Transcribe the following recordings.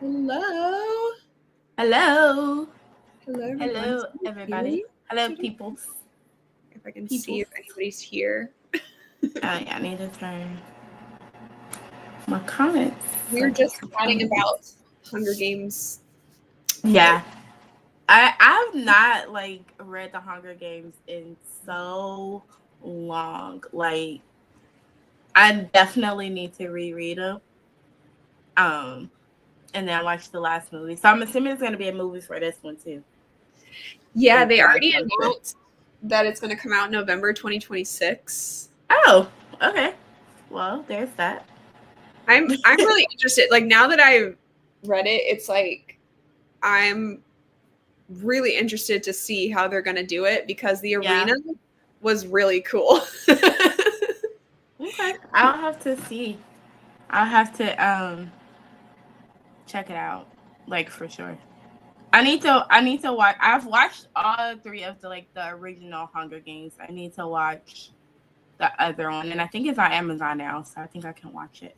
Hello. Hello. Hello, everyone. Is Hello, anyone hearing everybody. Hello, today? peoples. If I can see Peoples. if anybody's here. Oh, yeah, I need to turn my comments. We So were I get just some chatting comments. about Hunger Games. Yeah. I've not read the Hunger Games in so long. I definitely need to reread them. Um and then watch the last movie. So I'm assuming it's gonna be a movie for this one too. Yeah, Like they the live already action. announced that it's going to come out November 2026. Oh, okay. Well, there's that. I'm really interested. Like now that I've read it, it's like I'm really interested to see how they're going to do it because the Yeah. arena was really cool. Okay. I'll have to see. I'll have to check it out. Like for sure. I need to watch. I've watched all three of the original Hunger Games. I need to watch the other one. And I think it's on Amazon now, so I think I can watch it.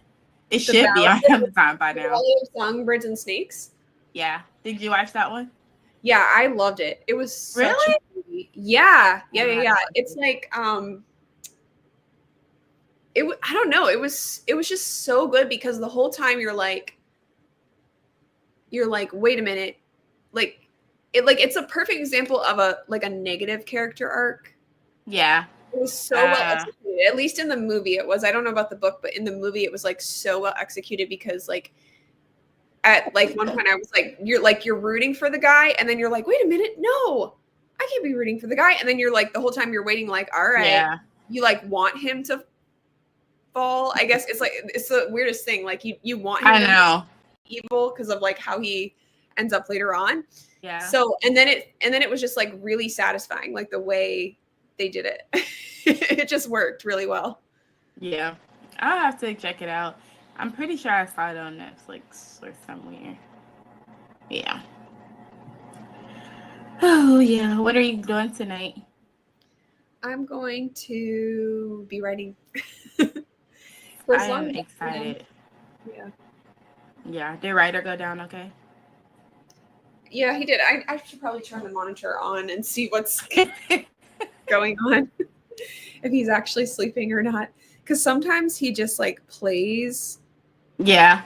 It the should be on Amazon by now. Ballad of Songbirds and Snakes. Yeah. Did you watch that one? Yeah, I loved it. It was such a Really? movie. Yeah, yeah, I'm yeah, gonna have yeah. to watch It's it. like I don't know. It was just so good because the whole time you're like, wait a minute. It's a perfect example of a negative character arc. Yeah. It was so well Uh executed. At least in the movie it was. I don't know about the book, but in the movie it was like so well executed because at one point I was you're rooting for the guy and then you're like, wait a minute, no, I can't be rooting for the guy. And then you're like the whole time you're waiting, like, all right, yeah. you want him to fall. I guess it's the weirdest thing. Like you want him I to be know. evil because of how he ends up later on. Yeah. So and then it was just really satisfying, like the way they did it. It just worked really well. Yeah. I'll have to check it out. I'm pretty sure I saw it on Netflix or somewhere. Yeah. Oh yeah. What are you doing tonight? I'm going to be writing for I as long am as I can. excited. Yeah. Yeah. Did Ryder go down okay? Yeah, he did. I should probably turn the monitor on and see what's going on, if he's actually sleeping or not. Because sometimes he just plays. Yeah.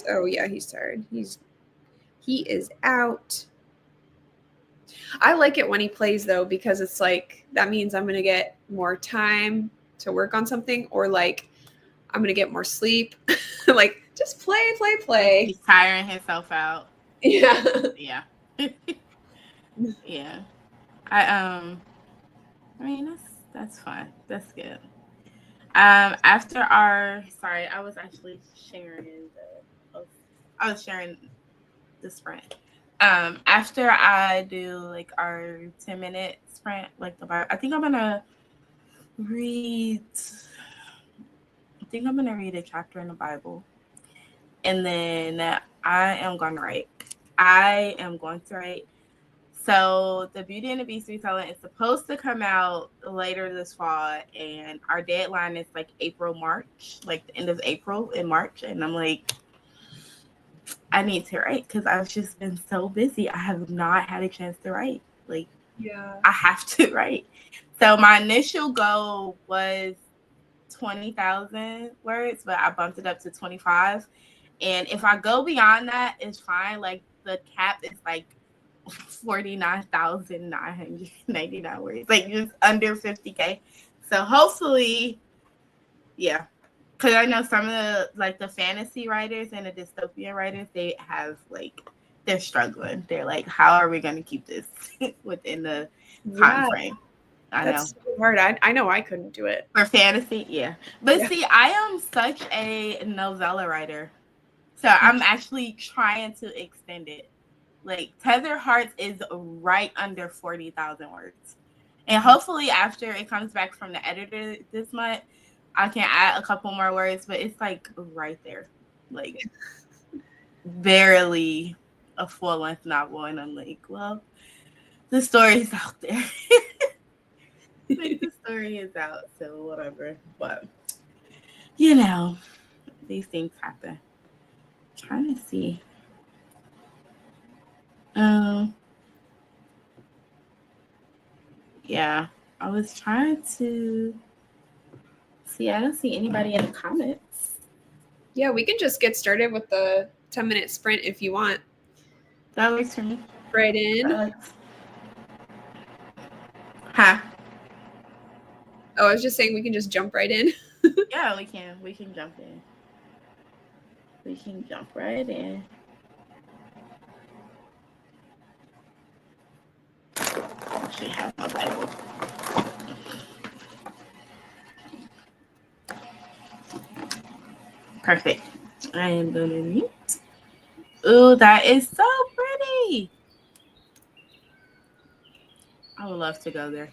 Oh yeah, he's tired. He is out. I like it when he plays though, because it's like that means I'm gonna get more time to work on something, or I'm gonna get more sleep. Just play. He's tiring himself out. Yeah. Yeah. Yeah. I mean that's fine. That's good. After our sorry, I was actually sharing I was sharing the sprint. After I do our 10-minute sprint, the Bible, read I think I'm gonna read a chapter in the Bible. And then I am gonna write. I am going to write. So the Beauty and the Beast retelling is supposed to come out later this fall, and our deadline is April, March, the end of April and March. And I'm like, I need to write because I've just been so busy. I have not had a chance to write. Yeah. I have to write. So my initial goal was 20,000 words, but I bumped it up to 25. And if I go beyond that, it's fine. The cap is 49,999 words, just under 50K. So hopefully, yeah. Because I know some of the fantasy writers and the dystopian writers, they have they're struggling. They're like, how are we going to keep this within the time Yeah. frame? I know. That's so hard. I know I couldn't do it. For fantasy, yeah. But Yeah. see, I am such a novella writer. So I'm actually trying to extend it. Tether Hearts is right under 40,000 words. And hopefully after it comes back from the editor this month, I can add a couple more words, but it's right there. Barely a full-length novel. And I'm like, well, the story's out there. The story is out, so whatever. But these things happen. I'm trying to see. Yeah, I was trying to see. I don't see anybody in the comments. Yeah, we can just get started with the 10-minute sprint if you want. That works for me. Right in. Huh? Oh, I was just saying we can just jump right in. Yeah, we can. We can jump in. We can jump right in. Actually, have my Bible. Perfect. I am gonna mute. Ooh, that is so pretty. I would love to go there.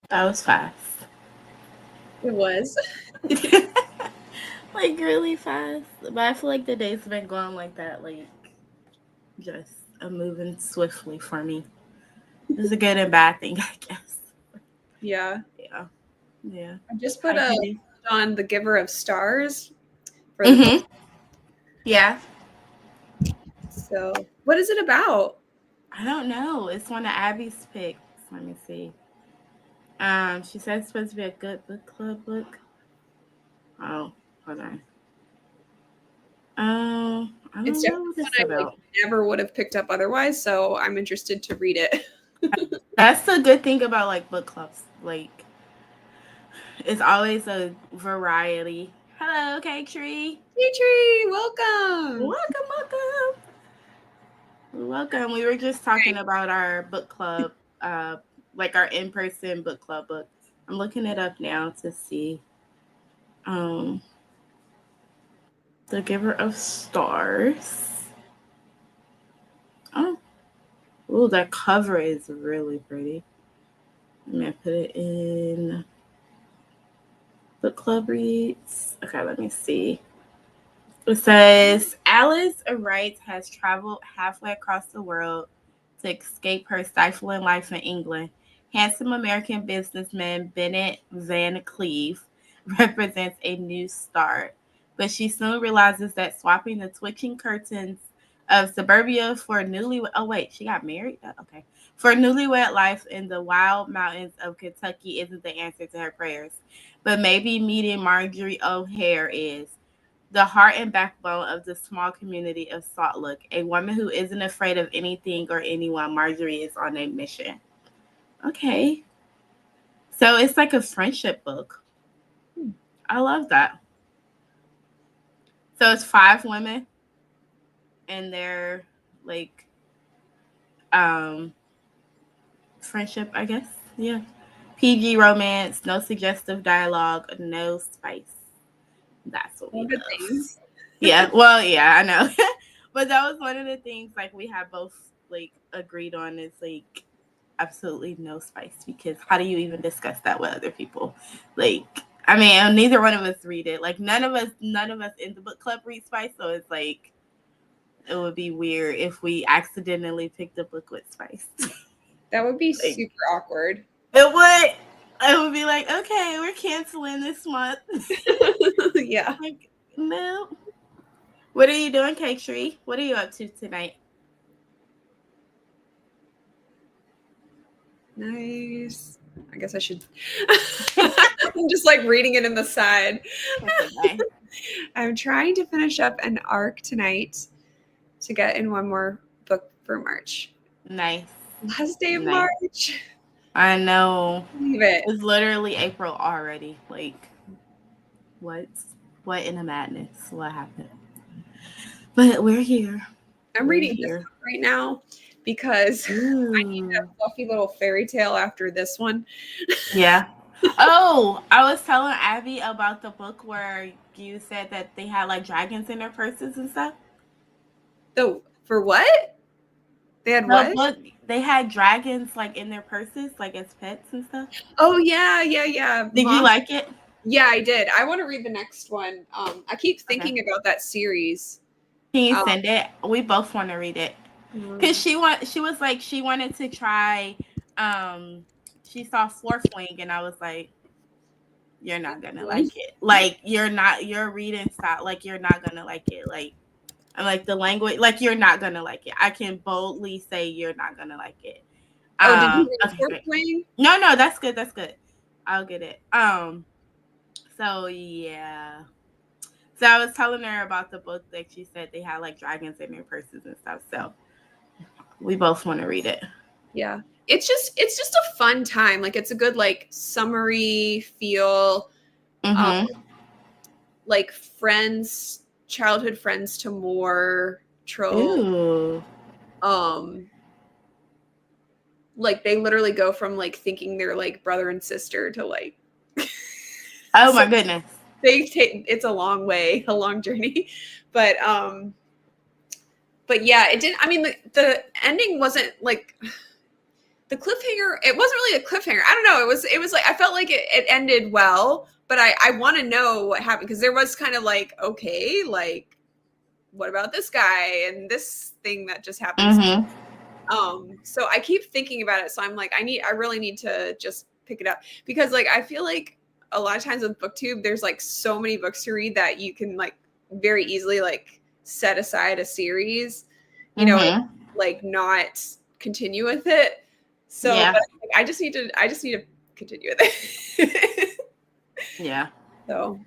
That was fast. It was. Like really fast. But I feel like the days have been going like that, like just moving swiftly for me. It's a good and bad thing, I guess. Yeah. Yeah. Yeah. I just Hi, put Kitty. on The Giver of Stars for the book. Yeah. So, what is it about? I don't know. It's one of Abby's picks. Let me see. She said it's supposed to be a good book club book. Oh, hold on. I It's don't know definitely what one it's I like about. never would have picked up otherwise, so I'm interested to read it. That's the good thing about like book clubs. Like it's always a variety. Hello, Cake Tree. Hey Tree, welcome. Welcome. Welcome. We were just talking about our book club, like our in-person book club book. I'm looking it up now to see. Um, The Giver of Stars. Oh, ooh, that cover is really pretty. I'm gonna put it in book club reads. Okay, let me see. It says Alice Wright has traveled halfway across the world to escape her stifling life in England. Handsome American businessman Bennett Van Cleve represents a new start, but she soon realizes that swapping the twitching curtains of suburbia for she got married? Okay. For newlywed life in the wild mountains of Kentucky isn't the answer to her prayers. But maybe meeting Marjorie O'Hare is the heart and backbone of the small community of Saltlook, a woman who isn't afraid of anything or anyone. Marjorie is on a mission. Okay. So it's like a friendship book. I love that. So it's 5 women and their like um friendship, I guess. Yeah. PG romance, no suggestive dialogue, no spice. That's what All we good love. things. Yeah, well, yeah, I know. But that was one of the things like we have both like agreed on is like absolutely no spice because how do you even discuss that with other people? Like I mean, neither one of us read it. Like none of us in the book club read spice, so it's like it would be weird if we accidentally picked a book with spice. That would be Like super awkward. it would. I would be like, okay, we're canceling this month. Yeah. Like, no. What are you doing, Cake Tree? What are you up to tonight? Nice. I guess I should. I'm just like reading it in the side. That's okay. I'm trying to finish up an arc tonight to get in one more book for March. Nice. Last day of Nice. March. I know. Leave it. It's literally April already. Like, what? What in a madness? What happened? But we're here. I'm We're reading this here. one right now because I need Ooh. a fluffy little fairy tale after this one. Yeah. Oh, I was telling Abby about the book where you said that they had like dragons in their purses and stuff. So for what? They had The what? book they had dragons like in their purses, like as pets and stuff. Oh yeah. Did you Mom. like it? Yeah, I did. I want to read the next one. I keep Okay. thinking about that series. Can you Um, send it? We both want to read it. Cause she was like she wanted to try she saw Fourth Wing and I was like, you're not gonna like it. Like your reading style, like you're not gonna like it. Like I'm like the language, like you're not gonna like it. I can boldly say you're not gonna like it. oh, did you read Okay, Fourth great. Wing? No, that's good. That's good. I'll get it. So yeah. So I was telling her about the book that she said they had like dragons in their purses and stuff. So we both want to read it. Yeah. It's just a fun time. Like it's a good like summery feel. Um, Mm-hmm. like friends, childhood friends to more trope. Ooh. Um, like they literally go from like thinking they're like brother and sister to like Oh so my goodness. they take it's a long way, a long journey. But yeah, it didn't I mean the ending wasn't like the cliffhanger, it wasn't really a cliffhanger. I don't know. It was like, I felt like it ended well, but I want to know what happened, because there was kind of like, okay, like, what about this guy and this thing that just happened? So I keep thinking about it. So I'm like, I really need to just pick it up, because like, I feel like a lot of times with BookTube, there's like so many books to read that you can like very easily like set aside a series, you know, like not continue with it. So Yeah. but I just need to continue with it. Yeah. So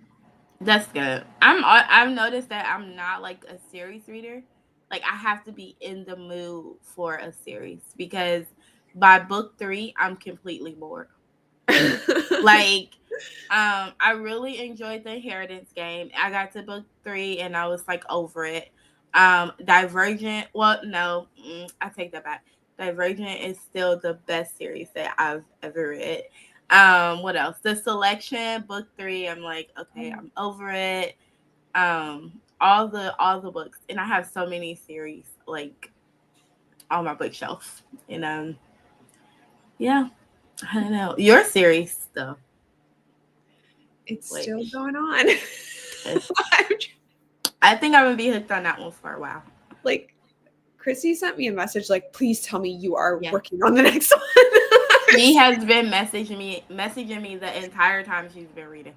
That's good. I've noticed that I'm not like a series reader. Like I have to be in the mood for a series, because by book 3 I'm completely bored. Like I really enjoyed the Inheritance Game. I got to book 3 and I was like over it. Divergent, well no, I take that back. Divergent is still the best series that I've ever read. What else? The Selection, book 3, I'm like, okay, I'm over it. All the books, and I have so many series like on my bookshelf. And yeah, I don't know. Your series though. it's Like, still going on. I think I'm gonna be hooked on that one for a while. Like, Chrissy sent me a message like, please tell me you are working on the next one. She has been messaging me the entire time she's been reading.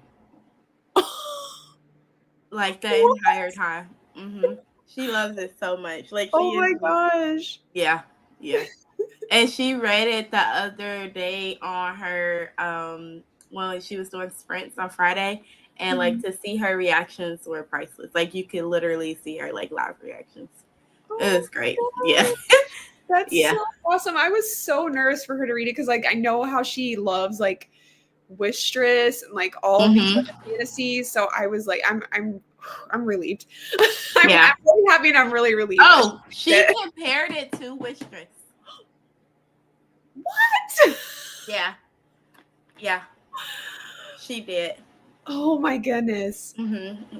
Like the entire time. She loves it so much. Like, oh my gosh. Yeah. And she read it the other day on her when she was doing sprints on Friday, and like to see her reactions were priceless. Like you could literally see her like live reactions. It was great. Yeah. That's so awesome. I was so nervous for her to read it, because like I know how she loves like Wistress and like all of these other fantasies. So I was like, I'm relieved. I'm really happy, and I'm really relieved. Oh, she compared it to Wistress. What? Yeah. She did. Oh my goodness.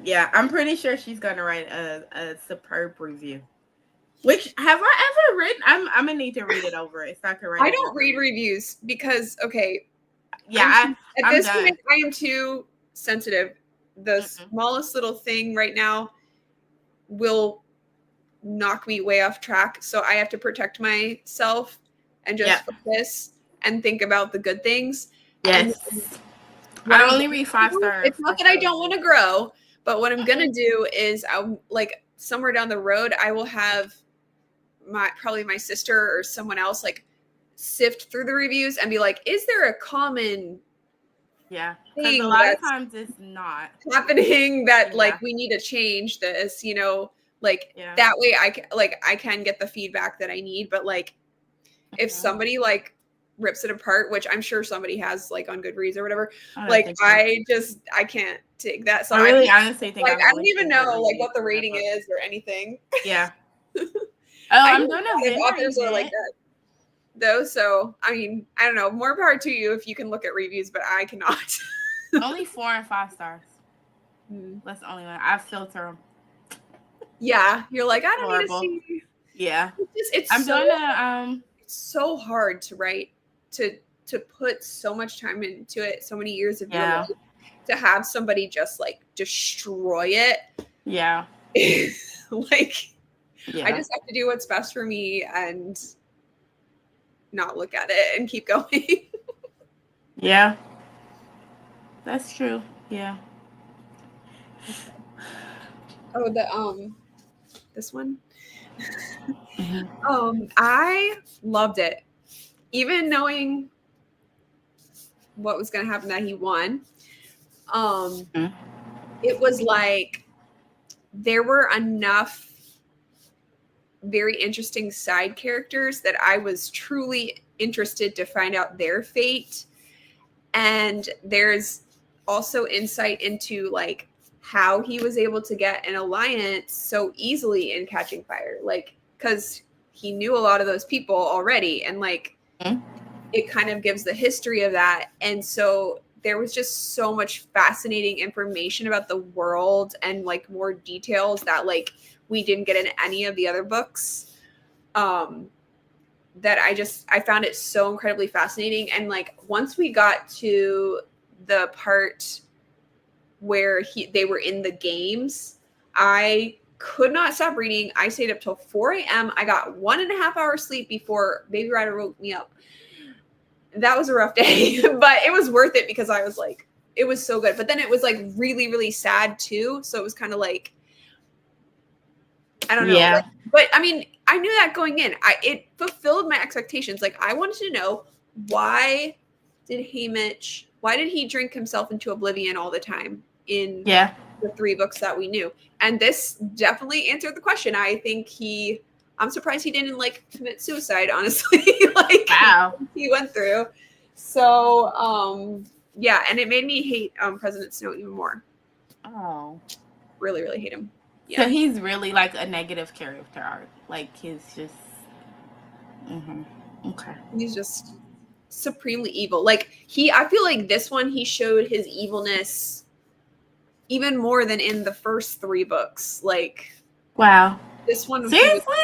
Yeah, I'm pretty sure she's gonna write a superb review. Which have I ever written? I'm gonna need to read it over it so I can write. I don't read reviews because yeah, at this point I am too sensitive. The smallest little thing right now will knock me way off track, so I have to protect myself and just focus and think about the good things. Yes. I only read 5 stars. It's not that I don't want to grow, but what I'm gonna do is I'll like somewhere down the road I will have probably my sister or someone else like sift through the reviews and be like, is there a common because a lot of times it's not happening that like we need to change this, you know, like that way I can get the feedback that I need. But like if somebody like rips it apart, which I'm sure somebody has like on Goodreads or whatever, like I can't take that. So I really honestly think like I don't even know like what the rating is or anything. I'm gonna authors are like that though, so I mean, I don't know, more power to you if you can look at reviews, but I cannot. Only 4 and 5 stars. That's the only one I filter them. Yeah, you're like, I don't need to see. Yeah, it's so hard to write, to put so much time into it, so many years of your life, to have somebody just like destroy it. Like I just have to do what's best for me and not look at it and keep going. That's true. Oh, this one. I loved it, even knowing what was going to happen, that he won. It was like there were enough very interesting side characters that I was truly interested to find out their fate. And there's also insight into like how he was able to get an alliance so easily in Catching Fire, like because he knew a lot of those people already, and like it kind of gives the history of that. And so there was just so much fascinating information about the world and like more details that like we didn't get in any of the other books. that I found it so incredibly fascinating. And like once we got to the part where they were in the games, I could not stop reading. I stayed up till 4 a.m. I got 1.5 hours sleep before Baby Rider woke me up. That was a rough day, but it was worth it because I was like, it was so good. But then it was like really, really sad too. So it was kind of like, I don't know. Yeah. Like, but I mean, I knew that going in. It fulfilled my expectations. Like I wanted to know why did he drink himself into oblivion all the time in the 3 books that we knew? And this definitely answered the question. I think I'm surprised he didn't like commit suicide, honestly. Like wow. he went through. So yeah, and it made me hate President Snow even more. Oh. Really, really hate him. Yeah. So he's really like a negative character arc. Like he's just okay. He's just supremely evil. Like I feel like this one he showed his evilness even more than in the first 3 books. Like wow. This one seriously?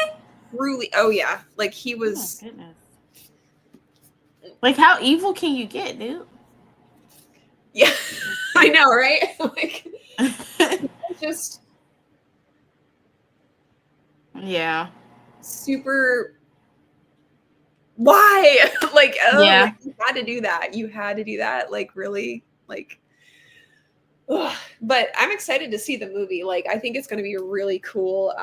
Truly, oh yeah. Like he was oh, goodness. Like how evil can you get, dude? Yeah. I know, right? Like just yeah. Super why? Like, oh, yeah. like, you had to do that. You had to do that. Like, really? Like, ugh. But I'm excited to see the movie. Like, I think it's going to be a really cool,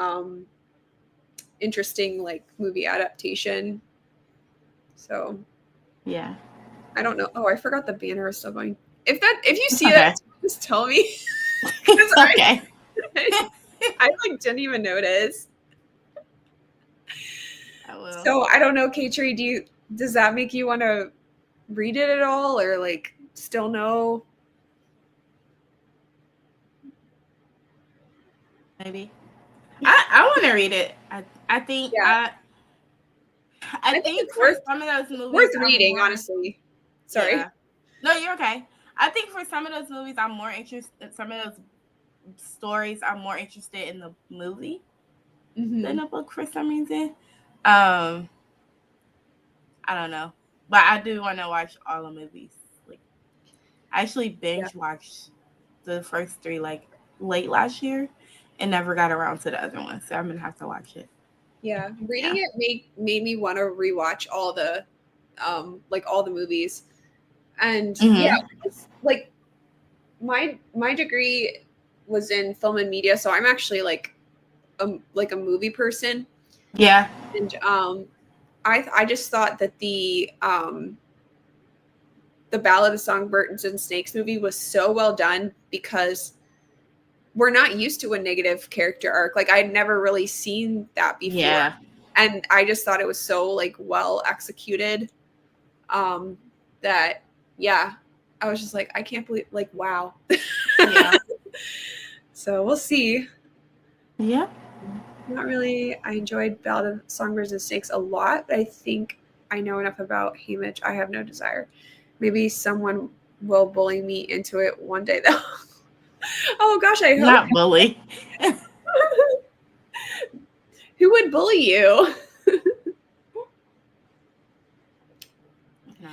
interesting, like, movie adaptation. So, yeah. I don't know. Oh, I forgot the banner is still going. If you see that, just tell me. okay. I like didn't even notice. I will. So I don't know, Katri, does that make you want to read it at all, or like still no? Maybe. I want to read it. I think I think it's for some of those movies worth reading, honestly. Sorry. Yeah. No, you're okay. I think for some of those movies, I'm more interested. Some of those stories, I'm more interested in the movie than the book for some reason. I don't know, but I do want to watch all the movies. Like, I actually binge watched the first 3 like late last year, and never got around to the other one. So I'm gonna have to watch it. Yeah, reading it made me want to rewatch all the, like all the movies, and like my degree was in film and media, so I'm actually like a movie person. Yeah. And I just thought that the Ballad of Songbirds and Snakes movie was so well done because we're not used to a negative character arc. Like I'd never really seen that before. Yeah. And I just thought it was so like well executed. That I was just like, I can't believe, like, wow. Yeah. So we'll see. Yeah. Not really. I enjoyed Ballad of Songbirds and Snakes a lot, but I think I know enough about Haymitch. I have no desire. Maybe someone will bully me into it one day, though. Oh gosh, I hope not bully. Who would bully you? No.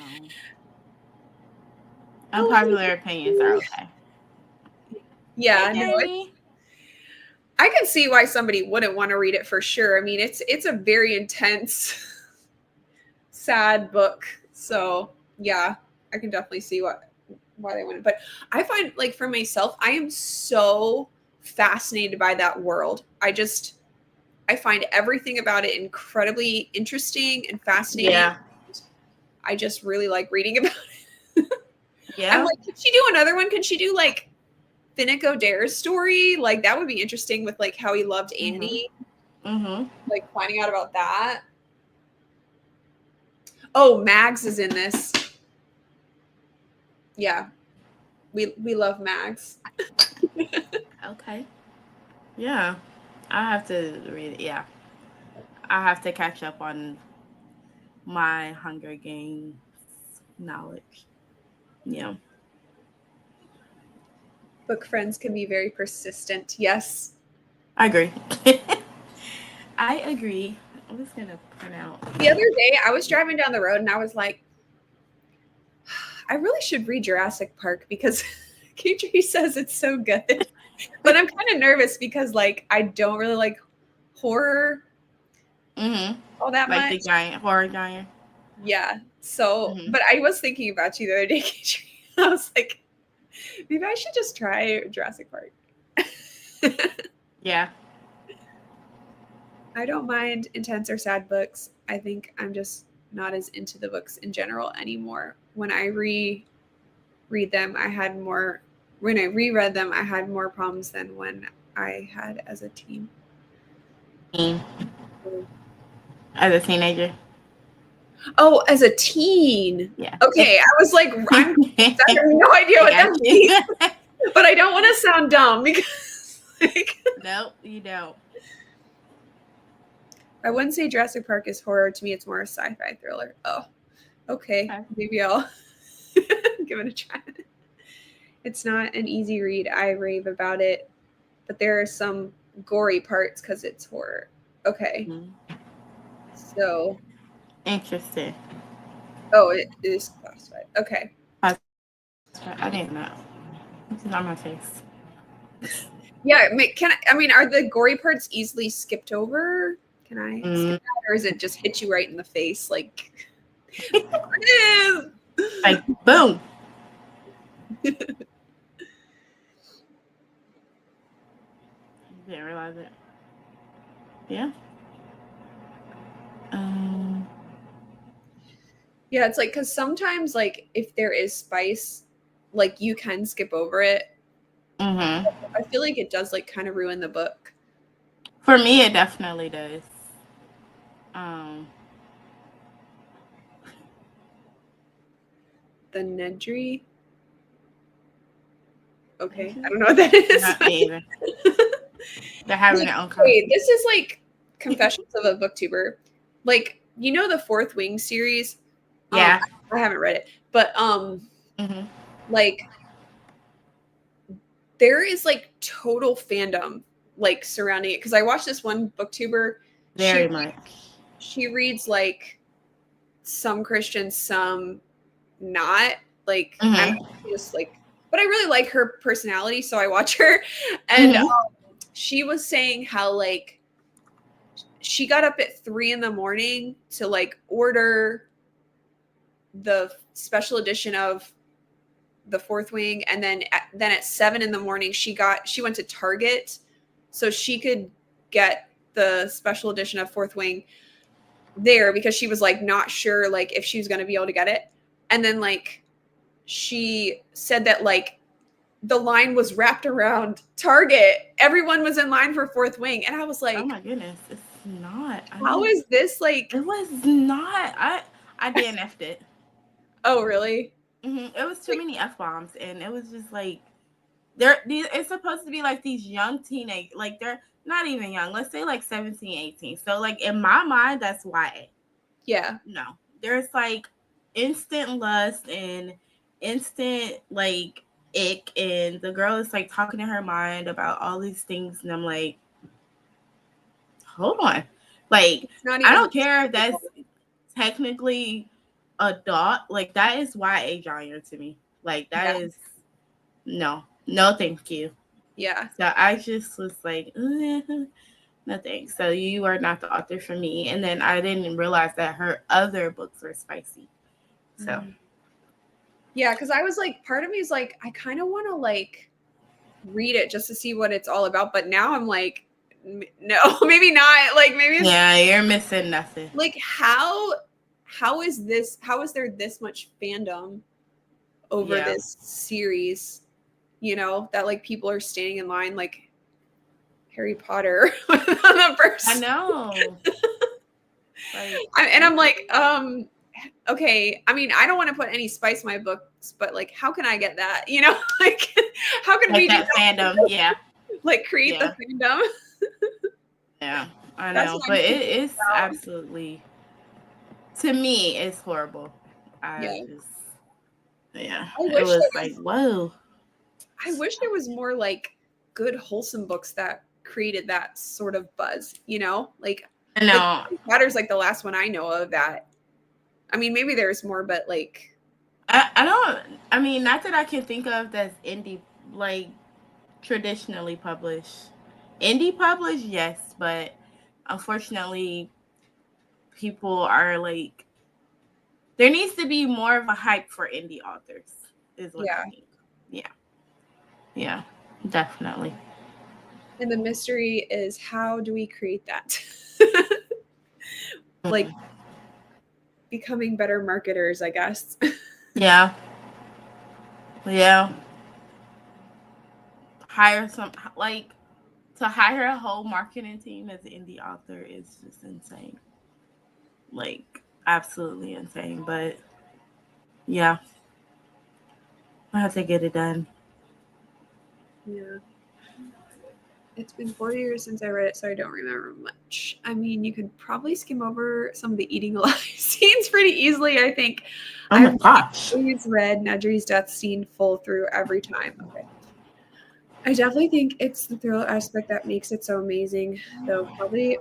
Unpopular opinions are okay. Yeah, no. I can see why somebody wouldn't want to read it for sure. I mean, it's a very intense, sad book. So yeah, I can definitely see why they wouldn't. But I find, like, for myself, I am so fascinated by that world. I find everything about it incredibly interesting and fascinating. Yeah. I just really like reading about it. Yeah. I'm like, could she do another one? Could she do like Finnick Odair's story? Like that would be interesting with like how he loved Annie. Like finding out about that. Oh, Mags is in this. Yeah. We love Mags. Okay. Yeah. I have to read it. Yeah. I have to catch up on my Hunger Games knowledge. Yeah. Book friends can be very persistent. Yes. I agree. I agree. I'm just gonna print out. The other day, I was driving down the road and I was like, I really should read Jurassic Park because Katrie says it's so good. But I'm kind of nervous because, like, I don't really like horror all that Like much. the giant horror giant. Yeah. So, but I was thinking about you the other day, Katrie. I was like, maybe I should just try Jurassic Park. Yeah. I don't mind intense or sad books. I think I'm just not as into the books in general anymore. When I reread them, I had more. When I reread them, I had more problems than when I had as a teen. As a teenager. Oh, as a teen. Yeah. Okay, I was like, I have no idea what that means, but I don't want to sound dumb because, like, nope, you don't. I wouldn't say Jurassic Park is horror. To me, it's more a sci-fi thriller. Oh, okay. Maybe I'll give it a try. It's not an easy read. I rave about it, but there are some gory parts because it's horror. Okay. So. Interesting. Oh, it is classified. Okay. I didn't know. It's on my face. Yeah. Are the gory parts easily skipped over? Can I skip that, or is it just hit you right in the face? Like, it is. Like, boom. Didn't realize it. Yeah. Yeah, it's like, because sometimes, like, if there is spice, like, you can skip over it. I feel like it does, like, kind of ruin the book. For me, it definitely does. The Nedry. Okay, I don't know what that is. Not me either. They're having their own. Wait, this is like Confessions of a Booktuber. Like, you know, the Fourth Wing series. Yeah, I haven't read it, but like, there is like total fandom like surrounding it because I watched this one booktuber. Very much. She reads like some Christian, some not. Like, I'm just like, but I really like her personality, so I watch her. And she was saying how like she got up at 3 a.m. to like order the special edition of the Fourth Wing, and then at 7 a.m. she went to Target so she could get the special edition of Fourth Wing there because she was like not sure like if she was going to be able to get it. And then like she said that like the line was wrapped around Target. Everyone was in line for Fourth Wing, and I was like, oh my goodness, it's not. How is this like? It was not. I DNF'd it. Oh really? It was too many F-bombs, and it was just like it's supposed to be like these young teenage, like they're not even young, let's say like 17, 18. So like in my mind, that's YA. Yeah. No, there's like instant lust and instant like ick, and the girl is like talking in her mind about all these things, and I'm like, hold on, like I don't care if that's technically adult, like that is YA genre to me. Like that is no, thank you. Yeah. So I just was like, nothing. So you are not the author for me. And then I didn't realize that her other books were spicy. So yeah, because I was like, part of me is like, I kind of want to like read it just to see what it's all about. But now I'm like, no, maybe not. Like maybe you're missing nothing. Like how is there this much fandom over this series? You know, that like people are standing in line like Harry Potter on the first. I know. And I'm like, okay, I mean, I don't want to put any spice in my books, but like, how can I get that? You know, like, how can we do that fandom? Yeah, like create the fandom. Yeah, I know, but it is absolutely, to me, it's horrible. It was like, whoa. I wish there was more like good, wholesome books that created that sort of buzz. You know, like I Like know. Potter's like the last one I know of that. I mean, maybe there's more, but like I don't. I mean, not that I can think of that's indie, like traditionally published. Indie published, yes, but unfortunately, people are like, there needs to be more of a hype for indie authors, is what I yeah. think. Yeah. Yeah, definitely. And the mystery is how do we create that? Like Mm-mm. becoming better marketers, I guess. Yeah. Yeah. Hire some, like, to hire a whole marketing team as an indie author is just insane. Like, absolutely insane. But yeah, I have to get it done. Yeah. It's been 4 years since I read it, so I don't remember much. I mean, you could probably skim over some of the eating alive scenes pretty easily, I think. Oh my I've gosh. always read Nedry's death scene full through every time. Okay. I definitely think it's the thrill aspect that makes it so amazing, though probably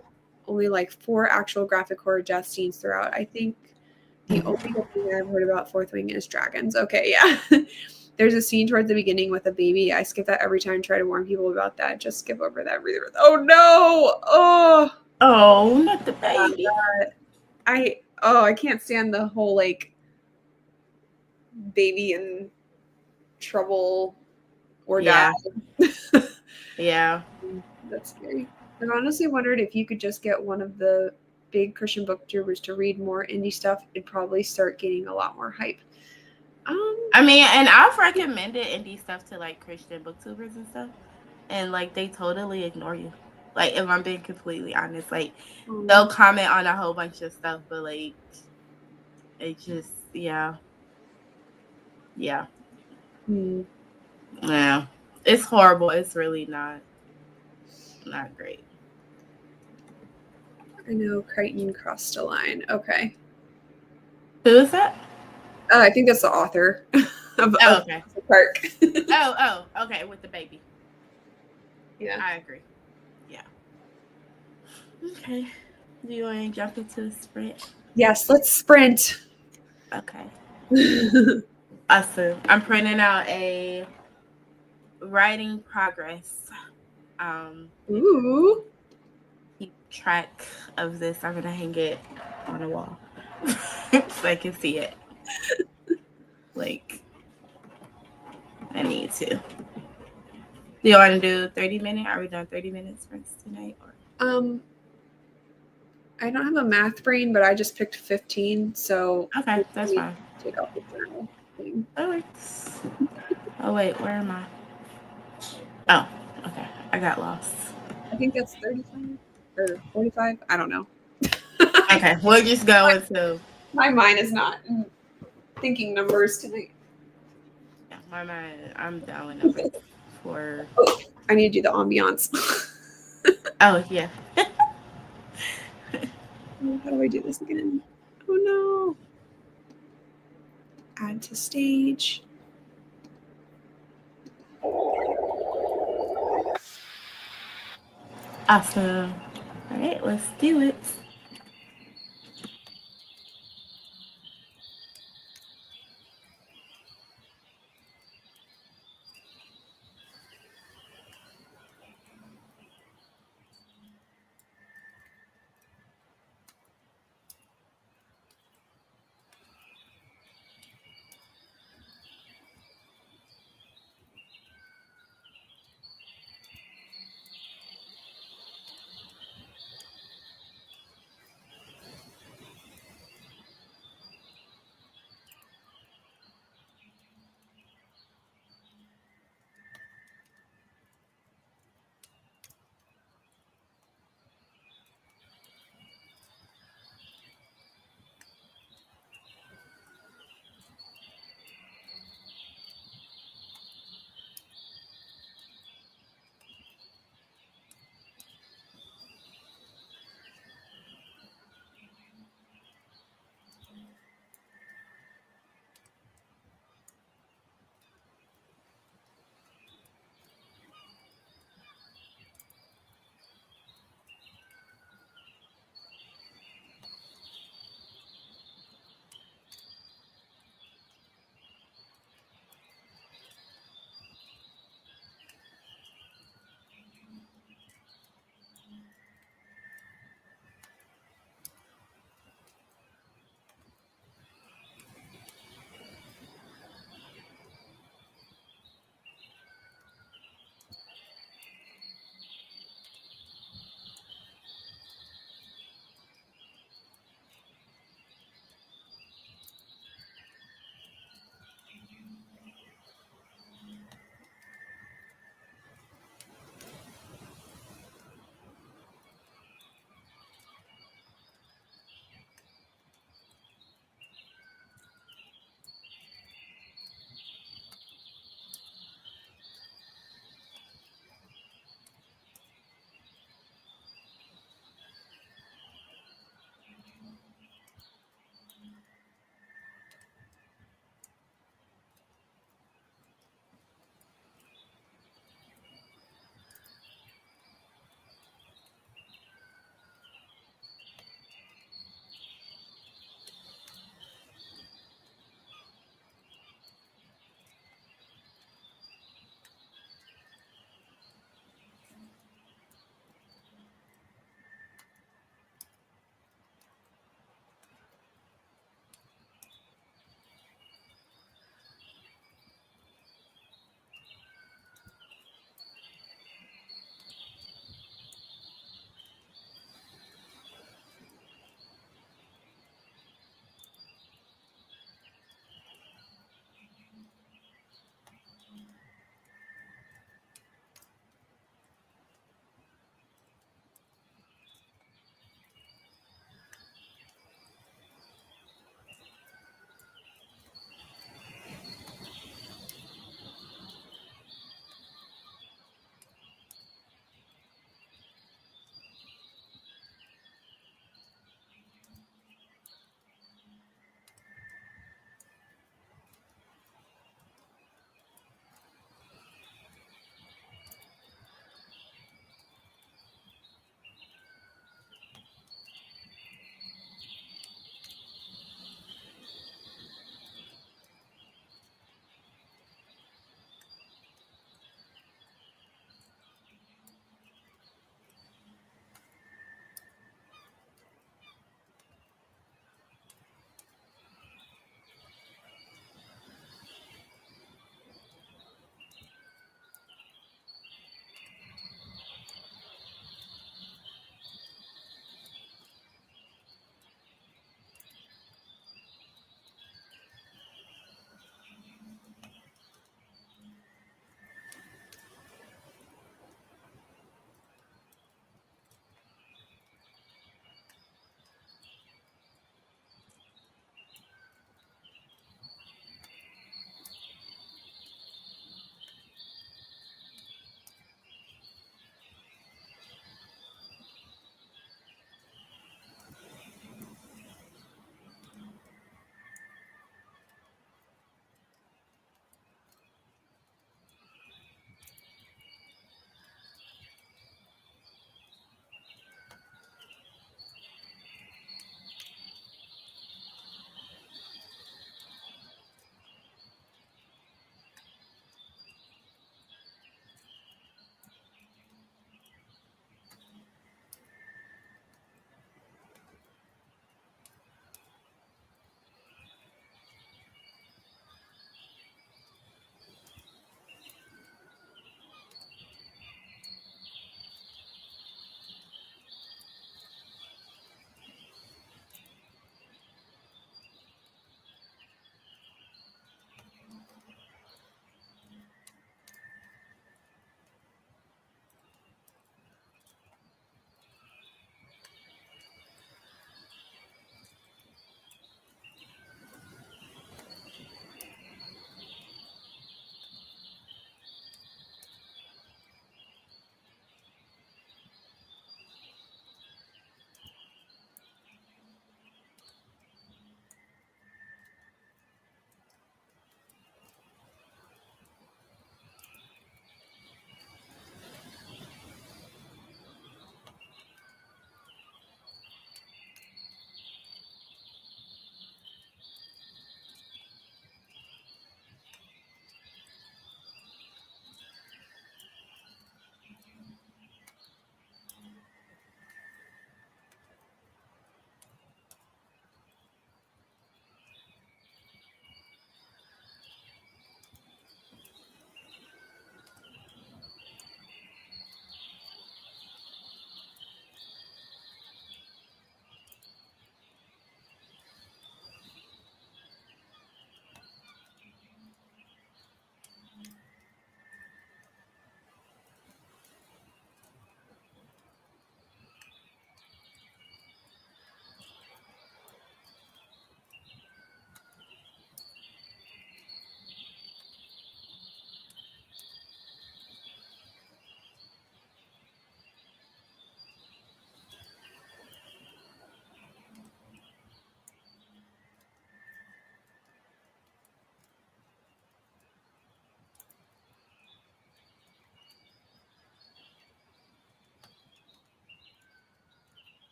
only like 4 actual graphic horror death scenes throughout. I think the only good thing I've heard about Fourth Wing is dragons. Okay, yeah. There's a scene towards the beginning with a baby. I skip that every time, try to warn people about that. Just skip over that. Oh no! Oh, not the God, baby. I can't stand the whole like baby in trouble or die. Yeah. Yeah. That's scary. I've honestly wondered if you could just get one of the big Christian booktubers to read more indie stuff, it'd probably start getting a lot more hype. I mean, and I've recommended indie stuff to like Christian booktubers and stuff, and like they totally ignore you. Like, if I'm being completely honest, like they'll comment on a whole bunch of stuff, but like it just, yeah, yeah, yeah. It's horrible. It's really not great. I know Crichton crossed a line. Okay. Who is that? I think that's the author Oh, of okay. Park. Okay, with the baby. Yeah. I agree. Yeah. Okay. Do you want to jump into the sprint? Yes, let's sprint. Okay. Awesome. I'm printing out a writing progress. Ooh. Keep track of this. I'm gonna hang it on a wall so I can see it. Like, I need to. Do you want to do 30 minutes? Are we done 30 minutes sprints tonight? Or I don't have a math brain, but I just picked 15, so okay, that's fine. Take off the journal thing. That works. Oh wait, where am I? Oh, okay. I got lost. I think that's 35 or 45. I don't know. Okay, we'll just go into. My mind is not thinking numbers tonight. Yeah, my mind. I'm down with numbers for. Oh, I need to do the ambiance. Oh yeah. How do I do this again? Oh no. Add to stage. Awesome. All right, let's do it.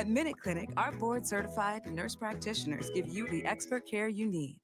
At Minute Clinic, our board-certified nurse practitioners give you the expert care you need.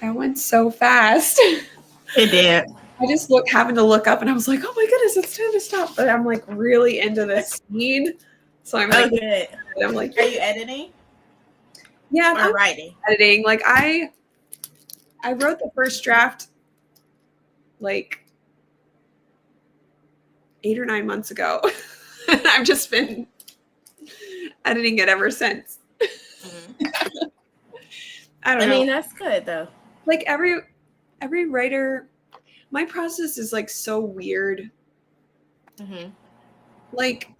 That went so fast. It did. I just having to look up, and I was like, "Oh my goodness, it's time to stop!" But I'm like really into this scene, so I'm like, good. I'm like, Are you editing yeah, or I'm writing? editing. Like I wrote the first draft like 8 or 9 months ago. I've just been editing it ever since. Mm-hmm. I don't I know. mean, that's good though. Like every writer, my process is like so weird. Mm-hmm. Like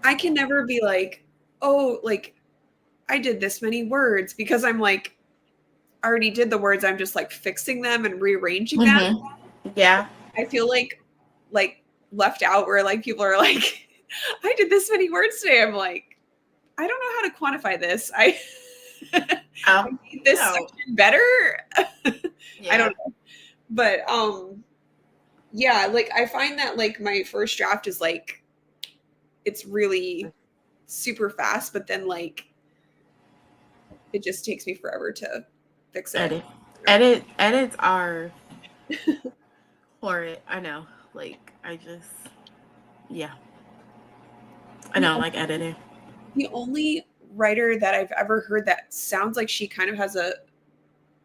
I can never be like, oh, like I did this many words, because I'm like I already did the words. I'm just like fixing them and rearranging them. Mm-hmm. Yeah. I feel like left out, where like people are like, I did this many words today. I'm like, I don't know how to quantify this. I Oh, made this no. section better. Yeah. I don't know. But yeah, like I find that like my first draft is like it's really super fast, but then like it just takes me forever to fix it. Edits are horrid. I know. Like I just, yeah. I don't like editing. The only writer that I've ever heard that sounds like she kind of has a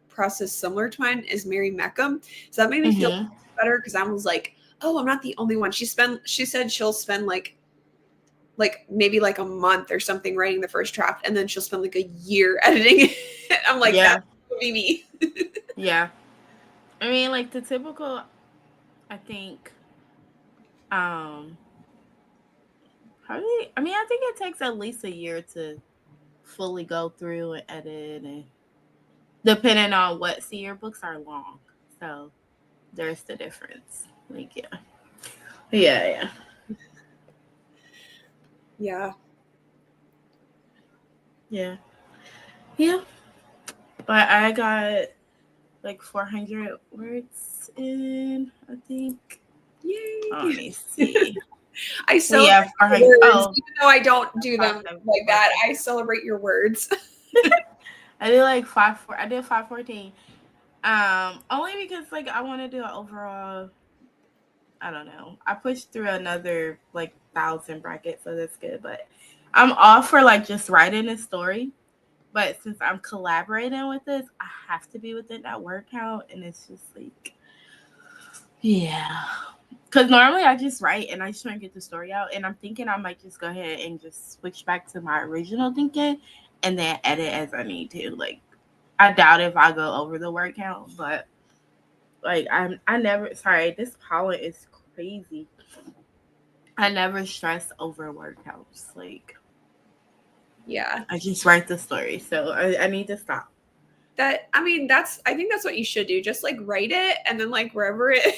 process similar to mine is Mary Meckham. So that made me feel better, because I was like, oh, I'm not the only one. She said she'll spend like maybe like a month or something writing the first draft, and then she'll spend like a year editing it. I'm like, Yeah. that would be me. Yeah. I mean, like the typical, I think, I think it takes at least a year to fully go through and edit, and depending on what, see, your books are long, so there's the difference. Like, yeah. But I got like 400 words in, I think. Yay. Oh, let me see. I celebrate your words, even though I don't do them like that. I celebrate your words. I did like 514. Only because like I want to do an overall. I don't know. I pushed through another like 1,000 brackets, so that's good. But I'm all for like just writing a story. But since I'm collaborating with this, I have to be within that word count, and it's just like, yeah. Because normally I just write and I just try and get the story out, and I'm thinking I might just go ahead and just switch back to my original thinking, and then edit as I need to. Like, I doubt if I go over the word count, but like I never. Sorry, this pollen is crazy. I never stress over word counts. Like, Yeah, I just write the story, so I need to stop. I think that's what you should do. Just like write it, and then like wherever it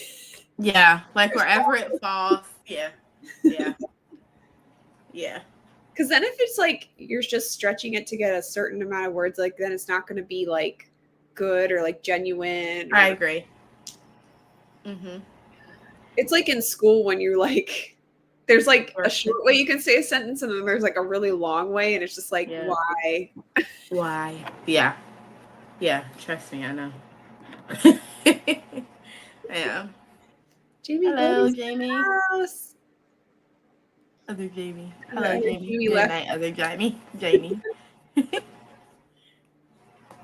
like wherever it falls. Yeah. Because then if it's like you're just stretching it to get a certain amount of words, like then it's not going to be like good or like genuine. I agree. Mm-hmm. It's like in school when you're like, there's like a short way you can say a sentence, and then there's like a really long way, and it's just like, why? Yeah. Trust me, I know. Yeah. Jamie, hello, Jamie. House. Other Jamie. Hello, Jamie. Good night, other Jamie.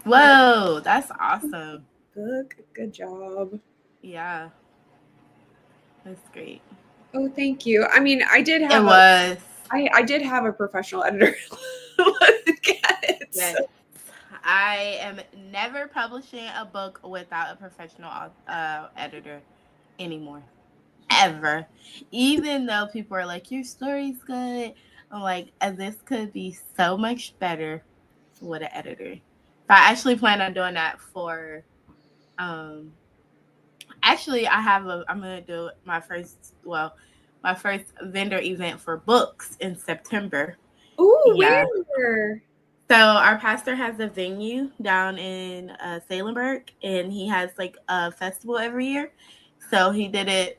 Whoa, that's awesome. Good job. Yeah. That's great. Oh, thank you. I mean, I did have I did have a professional editor look at it. Yes. So. I am never publishing a book without a professional editor anymore. Ever. Even though people are like, your story's good, I'm like, this could be so much better with an editor. So I actually plan on doing that for actually I'm gonna do my first vendor event for books in September. Ooh, yeah. Where? So our pastor has a venue down in Salemburg, and he has like a festival every year. So he did it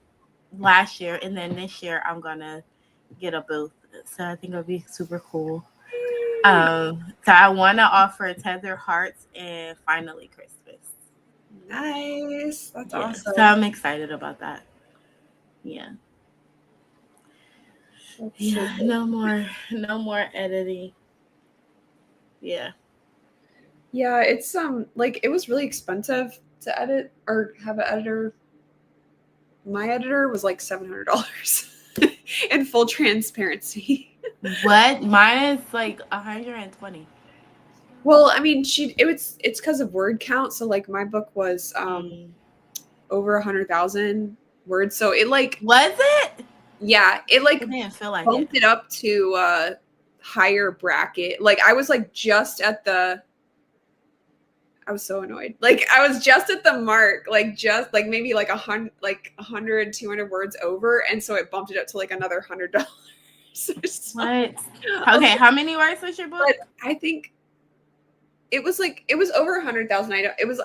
last year, and then this year I'm gonna get a booth. So I think it'll be super cool. So I want to offer Tether Hearts and Finally Christmas. Nice. That's Yeah, awesome. so I'm excited about that. Yeah. Yeah, no more editing. Yeah. Yeah, it's like it was really expensive to edit or have an editor. My editor was like $700 in full transparency. What? Mine is like 120. Well, I mean, it's because of word count. So like my book was over 100,000 words. So it like Was it? yeah, it like It didn't feel like bumped it up to higher bracket. Like I was like just at the I was so annoyed. Like I was just at the mark, like just like maybe like 100, 200 words over. And so it bumped it up to like another $100. What? Okay, how many words was your book? But I think it was over 100,000. It was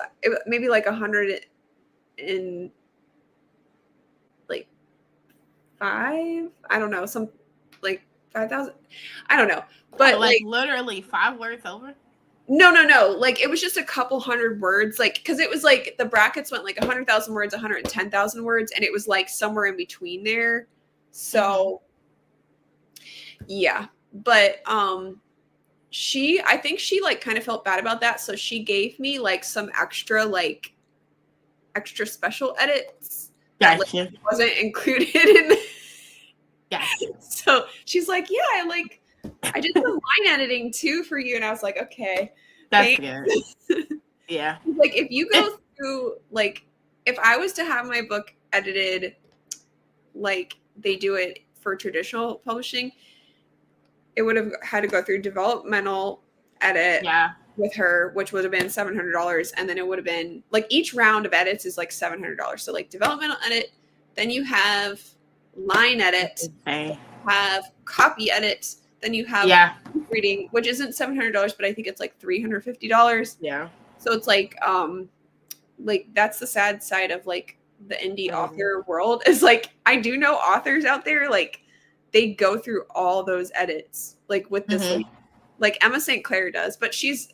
maybe like 100 and like 5. I don't know, some like 5,000. I don't know, but like literally 5 words over. No. Like it was just a couple hundred words, like because it was like the brackets went like 100,000 words, 110,000 words, and it was like somewhere in between there. So yeah, but I think she like kind of felt bad about that, so she gave me like some extra special edits that like, wasn't included in the So she's like, yeah, I did some line editing too for you. And I was like, okay. That's good. Yeah. Like if you go through, like if I was to have my book edited like they do it for traditional publishing, it would have had to go through developmental edit with her, which would have been $700. And then it would have been like each round of edits is like $700. So like developmental edit, then you have line edit, have copy edit, then you have reading, which isn't $700, but I think it's like $350. Yeah. So it's like that's the sad side of like the indie author world is like I do know authors out there like they go through all those edits like with this like Emma St. Clair does, but she's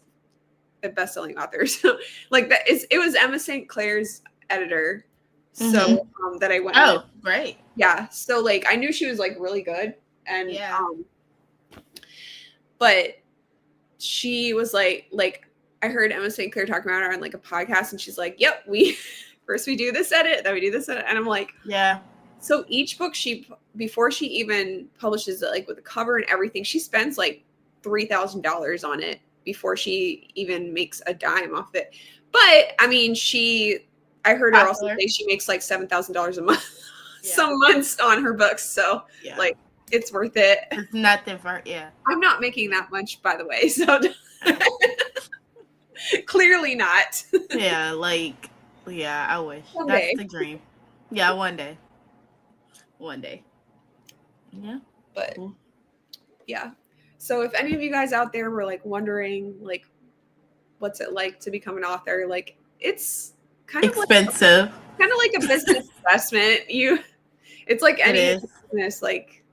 a best-selling author. So like it was Emma St. Clair's editor. So that I went with. Great. Yeah. So like I knew she was like really good. And but she was like I heard Emma St. Clair talking about her on like a podcast and she's like, yep, first we do this edit, then we do this edit. And I'm like, yeah. So each book before she even publishes it, like with the cover and everything, she spends like $3,000 on it before she even makes a dime off it. But I mean, I heard her also say she makes like $7,000 a month, some months on her books. So like it's worth it. It's nothing for I'm not making that much, by the way. So clearly not. I wish. That's the dream. Yeah, one day. Yeah. But yeah. So if any of you guys out there were like wondering like what's it like to become an author, like it's kind of expensive. Kind of like a business investment. It's like any business, like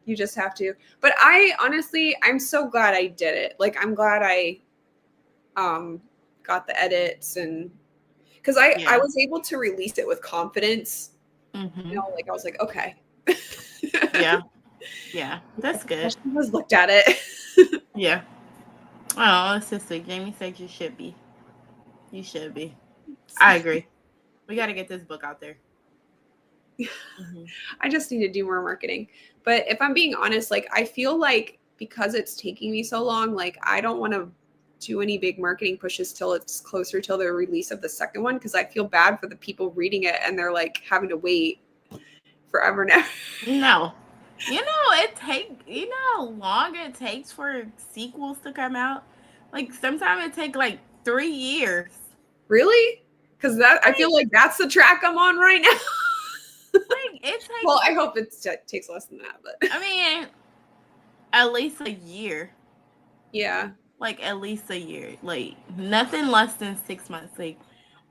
you just have to. But I'm so glad I did it. Like I'm glad I got the edits and because I was able to release it with confidence. You know, like I was like, okay. Yeah, that's good. She was looked at it. Yeah. Oh, sister, Jamie said you should be. You should be. I agree. We got to get this book out there. I just need to do more marketing. But if I'm being honest, like I feel like because it's taking me so long, like I don't want to do any big marketing pushes till it's closer till the release of the second one because I feel bad for the people reading it and they're like having to wait forever now. No. You know how long it takes for sequels to come out? Like sometimes it takes like 3 years. Really? Because I feel like that's the track I'm on right now. Like it takes. Well, I hope it takes less than that, but I mean, at least a year. Yeah. Like at least a year. Like nothing less than 6 months. Like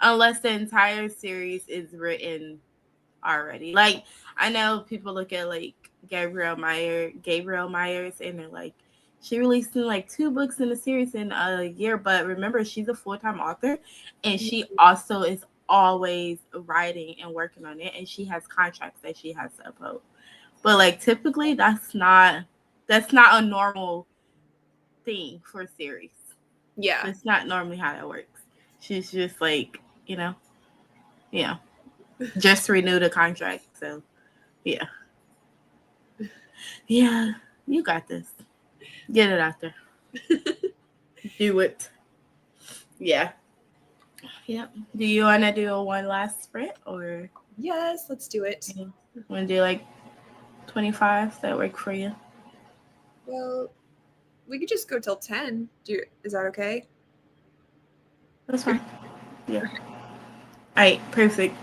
unless the entire series is written already. Like I know people look at like Gabrielle Myers and they're like, She released like 2 books in the series in a year, but remember, she's a full-time author, and she also is always writing and working on it, and she has contracts that she has to uphold. But like typically, that's not a normal thing for a series. Yeah. That's not normally how that works. She's just like, just renewed a contract. So, yeah. Yeah, you got this. Get it out there. Do it. Yeah. Yep. Do you want to do a one last sprint or? Yes, let's do it. Want to do like 25? Does that work for you? Well, we could just go till 10. Is that okay? That's fine. Yeah. All right. Perfect.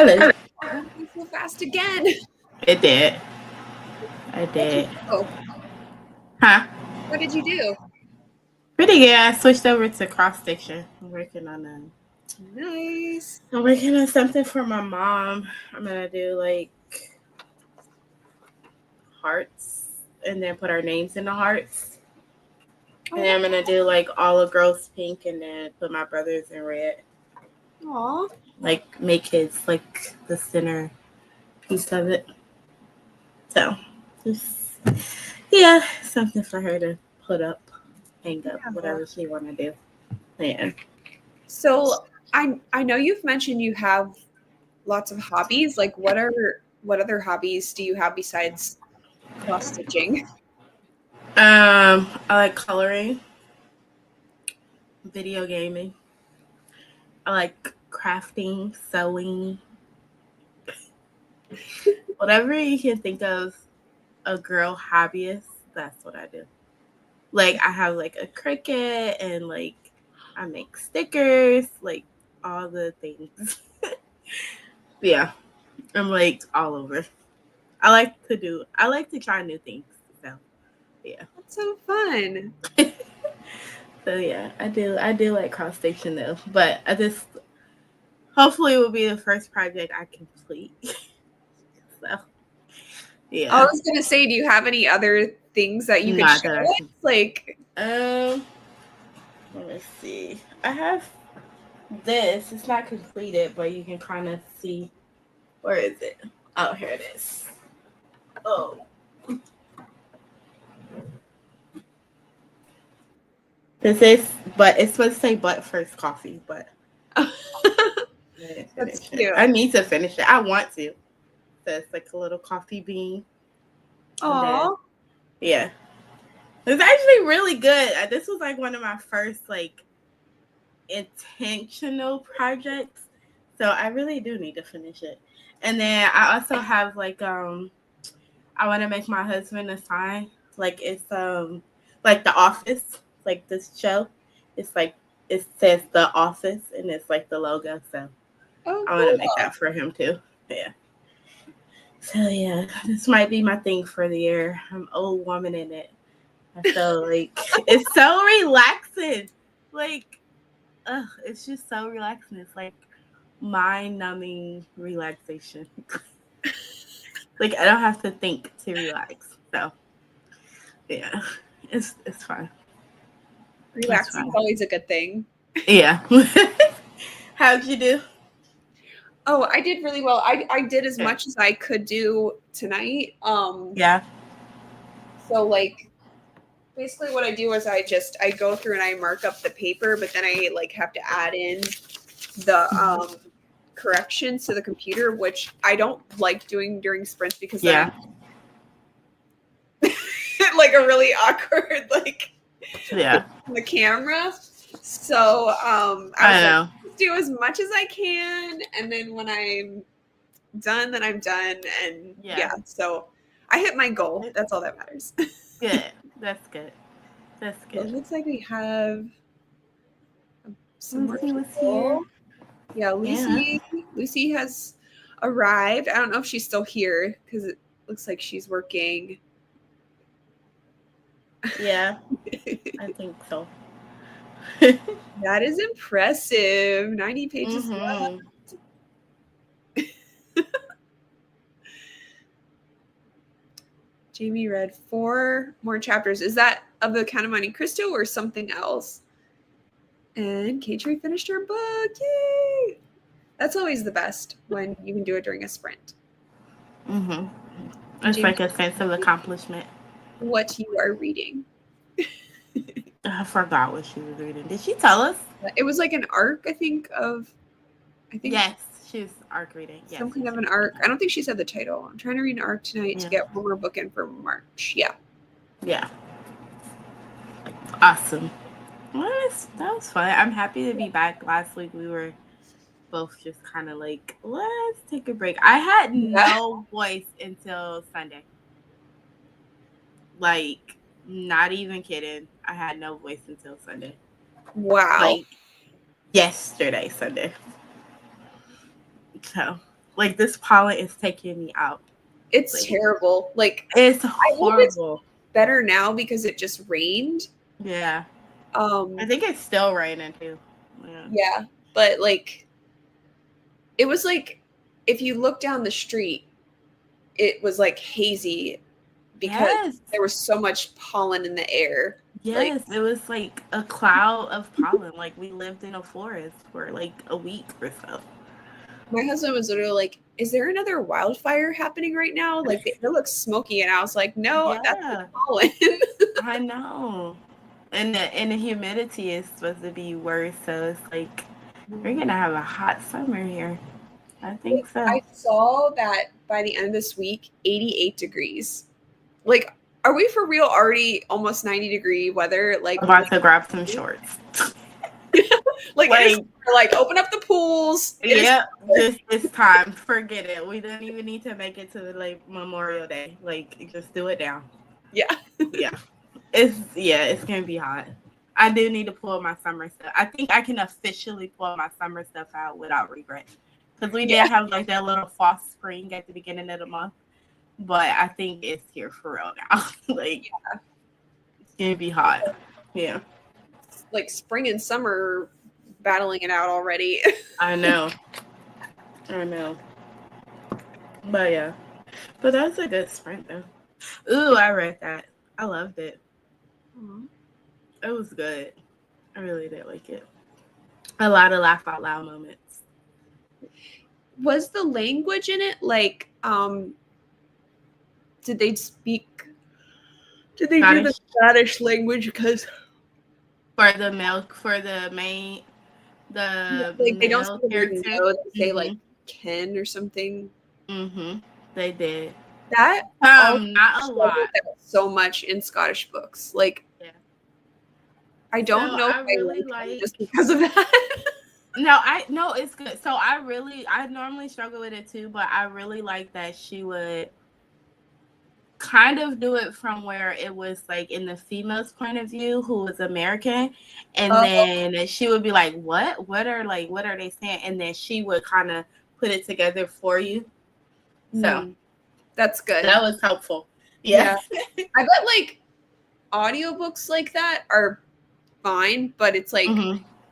Hello. That went so fast again. It did. I What did you did. do? Huh? What did you do? Pretty good. I switched over to cross stitching. Nice. I'm working on something for my mom. I'm gonna do like hearts and then put our names in the hearts. And then I'm gonna do like all the girls pink and then put my brothers in red. Aw. Like make his like the center piece of it. So just yeah, something for her to put up, hang up, whatever she wanna do. Yeah. So I know you've mentioned you have lots of hobbies. Like what other hobbies do you have besides cross stitching? I like coloring, video gaming. I like crafting, sewing, whatever you can think of a girl hobbyist, that's what I do. Like I have like a Cricut and like I make stickers, like all the things. Yeah, I'm like all over. I like to try new things. So yeah. That's so fun. So yeah, I do like cross stitching though. But I just hopefully it will be the first project I complete. So yeah. I was gonna say, do you have any other things that you could Not share that I us? can. Like, Let me see. I have this. It's not completed, but you can kind of see. Where is it? Oh, here it is. Oh. This is, but it's supposed to say "but first coffee," but that's cute. I need to finish it. I want to. So it's like a little coffee bean. And then, Aw. yeah, it's actually really good. This was like one of my first like intentional projects, so I really do need to finish it. And then I also have like I want to make my husband a sign. Like it's like The Office, like this show. It's like it says The Office and it's like the logo. So Oh, I want to make cool. that for him too. Yeah. So yeah, this might be my thing for the year. I'm old woman in it. I feel like it's so relaxing. Like, it's just so relaxing. It's like mind numbing relaxation. Like I don't have to think to relax. So yeah, it's fun. Relaxing is always a good thing. Yeah. How'd you do? Oh, I did really well. I did as much as I could do tonight. Yeah. So like basically what I do is I go through and I mark up the paper, but then I like have to add in the corrections to the computer, which I don't like doing during sprints because then like a really awkward like the camera. So I was like, do as much as I can, and then when I'm done, then I'm done. And yeah, so I hit my goal. That's all that matters. Good. That's good. That's good. Well, it looks like we have some more Lucy was people. here. Yeah, Lucy has arrived. I don't know if she's still here because it looks like she's working. Yeah, I think so. That is impressive. 90 pages left. Jamie read 4 more chapters. Is that of the Count of Monte Cristo or something else? And Katri finished her book. Yay! That's always the best when you can do it during a sprint. It's like a sense of accomplishment. What you are reading. I forgot what she was reading. Did she tell us? It was like an arc, I think. Yes, she was arc reading. Yes. Some kind of an arc. I don't think she said the title. I'm trying to read an arc tonight to get one more book in for March. Yeah. Yeah. Awesome. Well, that was fun. I'm happy to be back. Last week we were both just kind of like, let's take a break. I had no voice until Sunday. Like, not even kidding. I had no voice until Sunday. Wow. Like, yesterday, Sunday. So, Like, this pollen is taking me out. It's Like, terrible. Like, it's I hope it's horrible. better now because it just rained. Yeah. I think it's still raining too. Yeah, but like, it was like, if you look down the street, it was like hazy because there was so much pollen in the air. Yes, it was like a cloud of pollen. Like, we lived in a forest for like a week or so. My husband was literally like, "Is there another wildfire happening right now? Like, the air looks smoky." And I was like, "No, that's the pollen." I know. And the humidity is supposed to be worse, so it's like we're gonna have a hot summer here. I think so. I saw that by the end of this week, 88 degrees. Like, are we for real already almost 90-degree weather? Like, I'm about to grab some shorts. like open up the pools. Yeah, it's time. Forget it. We don't even need to make it to like Memorial Day. Like, just do it now. Yeah. Yeah. It's gonna be hot. I do need to pull my summer stuff. I think I can officially pull my summer stuff out without regret. Because we did have like that little false spring at the beginning of the month. But I think it's here for real now. Like, it's gonna be hot. Yeah. Like spring and summer battling it out already. I know. But yeah. But that's a good sprint though. Ooh, I read that. I loved it. Mm-hmm. It was good. I really did like it. A lot of laugh out loud moments. Was the language in it like did they do the Scottish language? Because for the main like they don't say the word no, they say like Ken or something. They did that. Not a lot. So much in Scottish books. Like, I don't know if I really like just because of that. No, it's good. So I normally struggle with it too, but I really like that she would kind of do it from where it was like in the female's point of view, who was American, and then she would be like, what are they saying? And then she would kind of put it together for you. So that's good. That was helpful. Yeah. I bet like audiobooks like that are fine, but it's like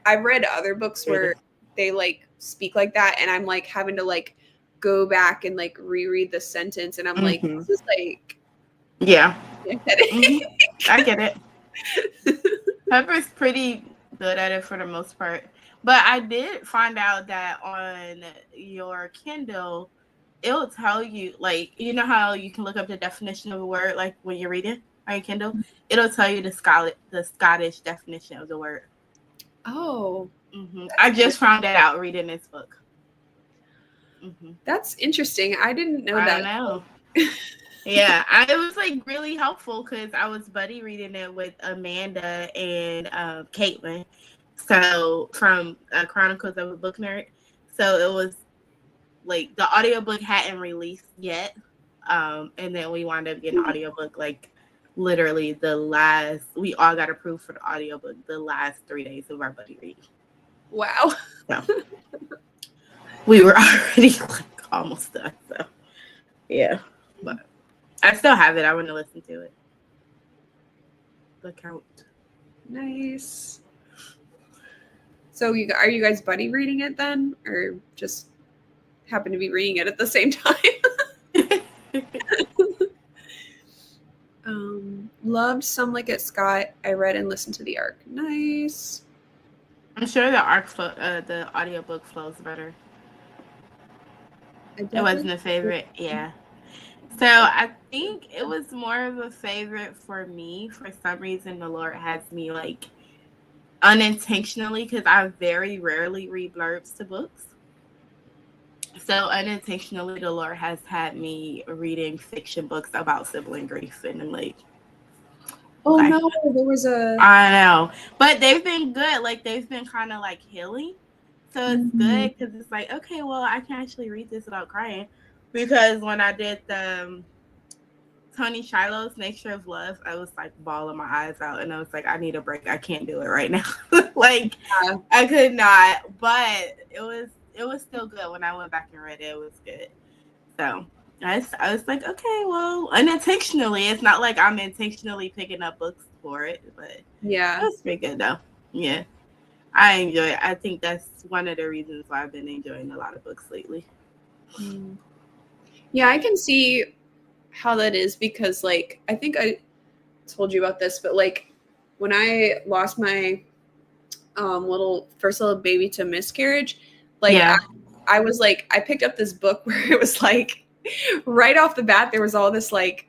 I've read other books where they like speak like that, and I'm like having to like go back and like reread the sentence, and I'm like, this is like, I get it. Pepper's pretty good at it for the most part, but I did find out that on your Kindle, it'll tell you, like, you know how you can look up the definition of a word, like when you're reading on your Kindle, it'll tell you the Scottish definition of the word. Oh. I just found that out reading this book. That's interesting. I didn't know that. I know. Yeah, it was like really helpful because I was buddy reading it with Amanda and Caitlin. So from Chronicles of a Book Nerd. So it was like the audiobook hadn't released yet. And then we wound up getting an audiobook like literally we all got approved for the audiobook the last 3 days of our buddy reading. Wow. So we were already like almost done. So yeah. But I still have it. I want to listen to it. The Count. Nice. So are you guys buddy reading it then? Or just happen to be reading it at the same time? Loved Some Like It Scott. I read and listened to the ARC. Nice. I'm sure the audiobook flows better. It wasn't a favorite. Yeah. So I think it was more of a favorite for me. For some reason, the Lord has me like unintentionally, because I very rarely read blurbs to books. So unintentionally, the Lord has had me reading fiction books about sibling grief, and I'm like, oh no, there was I know, but they've been good. Like they've been kind of like healing. So it's good because it's like, okay, well, I can actually read this without crying. Because when I did the Tony Shiloh's Nature of Love, I was like bawling my eyes out, and I was like, I need a break. I can't do it right now. Like I could not. But it was still good when I went back and read it. It was good. So I was like, okay, well, unintentionally. It's not like I'm intentionally picking up books for it, but Yeah. it was pretty good though. Yeah, I enjoy it. I think that's one of the reasons why I've been enjoying a lot of books lately. Yeah, I can see how that is because, like, I think I told you about this, but like when I lost my little baby to miscarriage, like Yeah. I was like, I picked up this book where it was like right off the bat there was all this like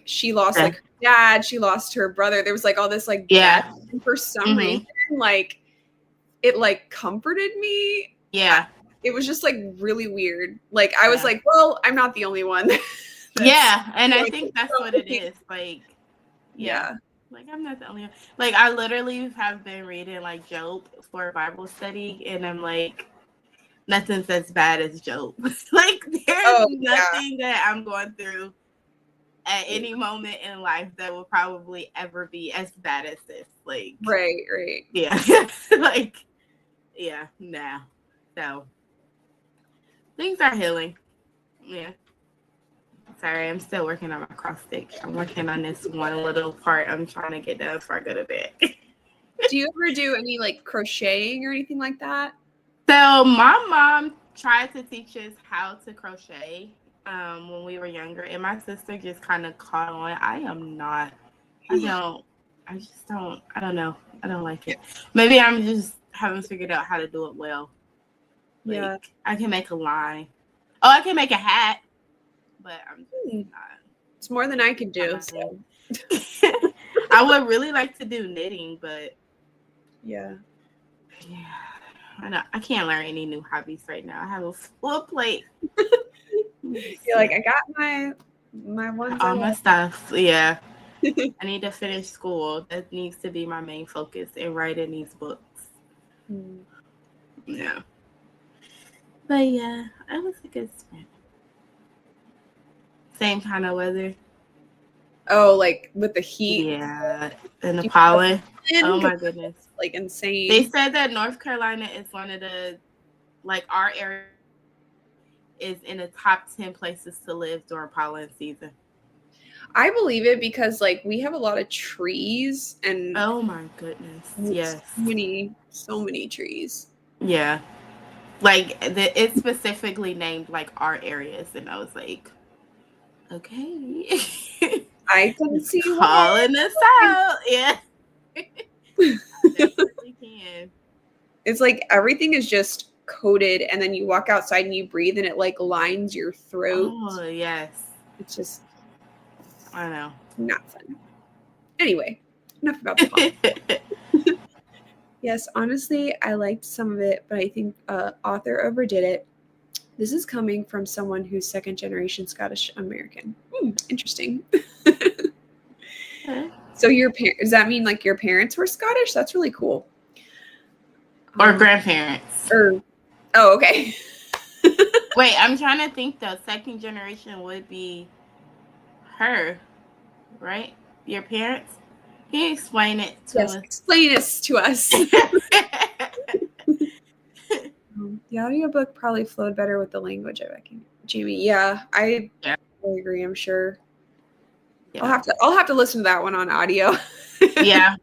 she lost like her dad, she lost her brother, there was like all this like death, and for some reason like it like comforted me. Yeah. It was just like really weird. Like I was like, well, I'm not the only one. Yeah, and I think that's what it is. Like, yeah. Like, I'm not the only one. Like, I literally have been reading, like, Job for Bible study, and I'm like, nothing's as bad as Job. Like, there's nothing that I'm going through at any moment in life that will probably ever be as bad as this. Like, right. Yeah. Like, yeah, nah. So, things are healing. Yeah. Sorry, I'm still working on my cross stitch. I'm working on this one little part I'm trying to get done before I go to bed. Do you ever do any like crocheting or anything like that? So my mom tried to teach us how to crochet when we were younger, and my sister just kind of caught on. I don't know. I don't like it. Maybe I'm just haven't figured out how to do it well. Like, I can make a line. Oh, I can make a hat, but I'm just not. It's more than I can do. So. I would really like to do knitting, but yeah, I know I can't learn any new hobbies right now. I have a full plate. You're like, I got my ones. All my stuff. Yeah. I need to finish school. That needs to be my main focus in writing these books. Yeah. But yeah, it was a good spring. Same kind of weather. Oh, like with the heat. Yeah. And the pollen. Oh my goodness. Like insane. They said that North Carolina is one of the, like, our area is in the top 10 places to live during pollen season. I believe it because like we have a lot of trees and oh my goodness, yes, so many trees. Yeah, like it's specifically named like our areas, and I was like, okay, I can see calling us out. Yeah, I definitely can. It's like everything is just coated, and then you walk outside and you breathe, and it like lines your throat. Oh yes, it's just. I know. Not fun. Anyway, enough about the Yes, honestly, I liked some of it, but I think author overdid it. This is coming from someone who's second generation Scottish American. Interesting. So your does that mean like your parents were Scottish? That's really cool. Or grandparents. Oh, okay. Wait, I'm trying to think though. Second generation would be her, right? Your parents? Can you explain it to us? Explain this to us. The audiobook probably flowed better with the language, I reckon. Jamie, yeah, I totally agree, I'm sure. Yeah. I'll have to listen to that one on audio. Yeah,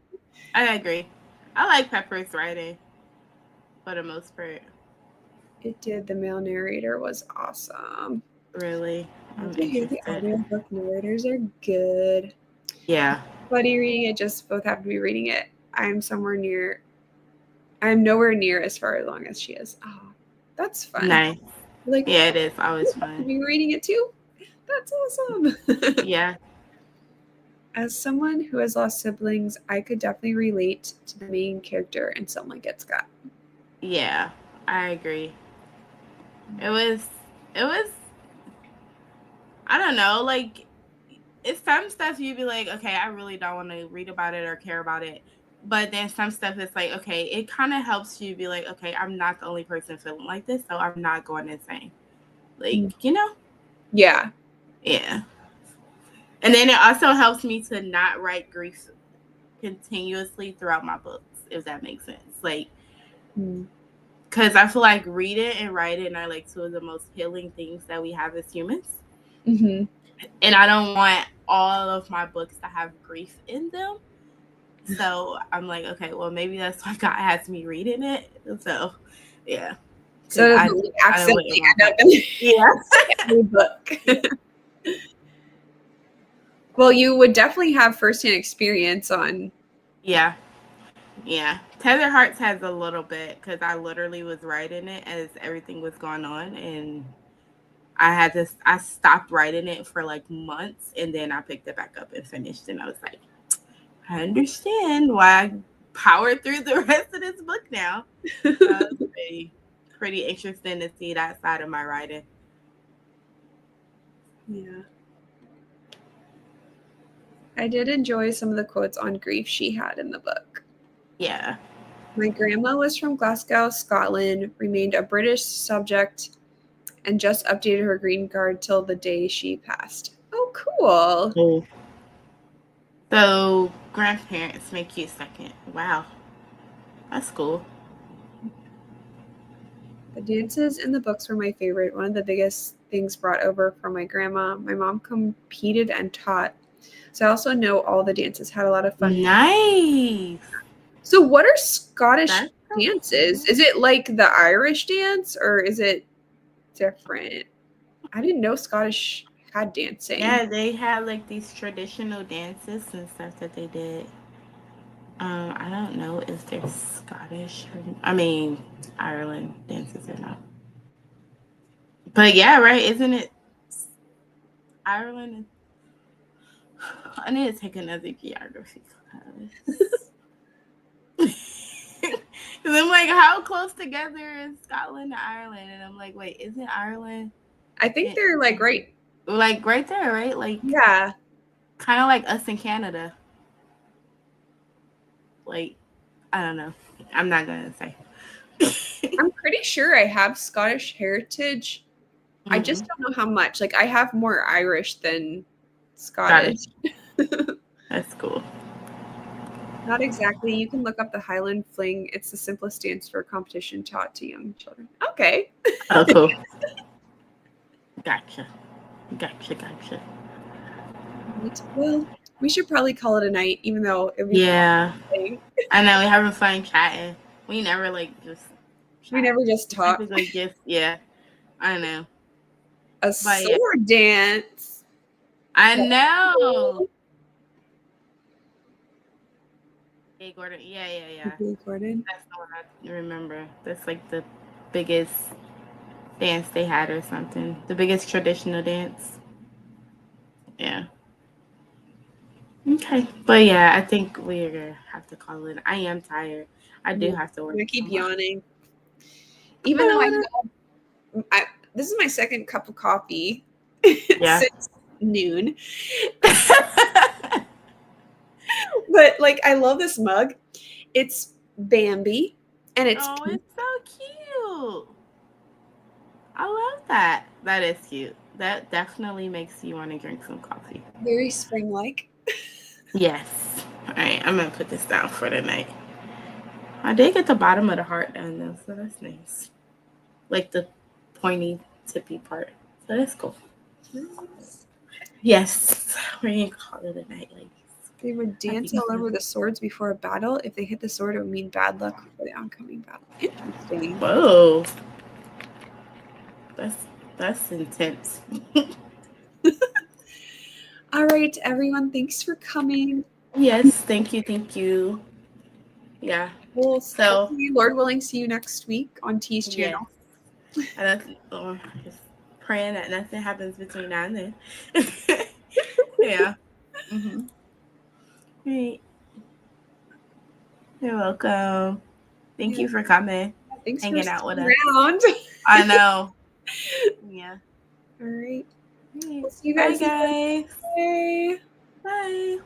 I agree. I like Pepper's writing for the most part. It did. The male narrator was awesome. Really? The audiobook narrators are good. Yeah. Buddy reading it, just both have to be reading it. I'm nowhere near as far along as she is. Oh, that's fun. Nice. Like, yeah, it is always fun. Are you reading it too? That's awesome. Yeah. As someone who has lost siblings, I could definitely relate to the main character and Something Like It, Scott. Yeah, I agree. It was I don't know, like, it's some stuff you'd be like, okay, I really don't want to read about it or care about it. But then some stuff is like, okay, it kind of helps you be like, okay, I'm not the only person feeling like this, so I'm not going insane. Like, you know? Yeah. Yeah. And then it also helps me to not write grief continuously throughout my books, if that makes sense. Like, because because I feel like reading and writing are like two of the most healing things that we have as humans. Mm-hmm. And I don't want all of my books to have grief in them. So I'm like, okay, well, maybe that's why God has me reading it. So, yeah. So I it accidentally end up in yeah. every book. Well, you would definitely have firsthand experience on. Yeah. Yeah. Tether Hearts has a little bit because I literally was writing it as everything was going on, and I stopped writing it for like months, and then I picked it back up and finished, and I was like, I understand why I powered through the rest of this book now. Pretty interesting to see that side of my writing. Yeah. I did enjoy some of the quotes on grief she had in the book. Yeah. My grandma was from Glasgow, Scotland, remained a British subject, and just updated her green card till the day she passed. Oh, cool. Cool. So grandparents make you second. Wow. That's cool. The dances in the books were my favorite. One of the biggest things brought over from my grandma. My mom competed and taught. So I also know all the dances, had a lot of fun. Nice. So what are Scottish That's so dances? cool. Is it like the Irish dance or is it different? I didn't know Scottish had dancing. Yeah, they had like these traditional dances and stuff that they did. I don't know if they're Scottish Ireland dances or not. But yeah, right? Isn't it Ireland? I need to take another geography class. Because I'm like, how close together is Scotland and Ireland? And I'm like, wait, isn't Ireland I think they're like right there, right? Like, yeah. kind of like us in Canada. Like, I don't know. I'm not gonna say. I'm pretty sure I have Scottish heritage. Mm-hmm. I just don't know how much. Like I have more Irish than Scottish. That's cool. Not exactly. You can look up the Highland Fling. It's the simplest dance for competition taught to young children. Okay. Oh, cool. Gotcha. Right. Well, we should probably call it a night, even though it would be Yeah. fun. I know, we're having fun chatting. We never just chat. We never just talk. Yeah. I know. A sword dance. I know. Hey, Gordon. Yeah. Hey, Gordon. That's the one I remember. That's like the biggest dance they had or something. The biggest traditional dance. Yeah. Okay. But yeah, I think we're going to have to call it. I am tired. I do have to work. I'm going to keep yawning. Even though this is my second cup of coffee since noon. But like, I love this mug. It's Bambi, and it's it's so cute. I love that. That is cute. That definitely makes you want to drink some coffee. Very spring-like. Yes. All right, I'm gonna put this down for the night. I did get the bottom of the heart done though, so that's nice. Like the pointy, tippy part. So that's cool. Yes, we're gonna call it a night, ladies. They would dance all over the swords before a battle. If they hit the sword, it would mean bad luck for the oncoming battle. Interesting. Whoa. That's intense. All right, everyone. Thanks for coming. Yes, thank you. Yeah. Well, so Lord willing, see you next week on T's channel. Yes. And just praying that nothing happens between now and then. Yeah. Mm-hmm. Great. You're welcome. Thank you for coming. Thanks hanging for out with us. I know. Yeah. All right. We'll see you guys. Bye, guys. Bye. Bye.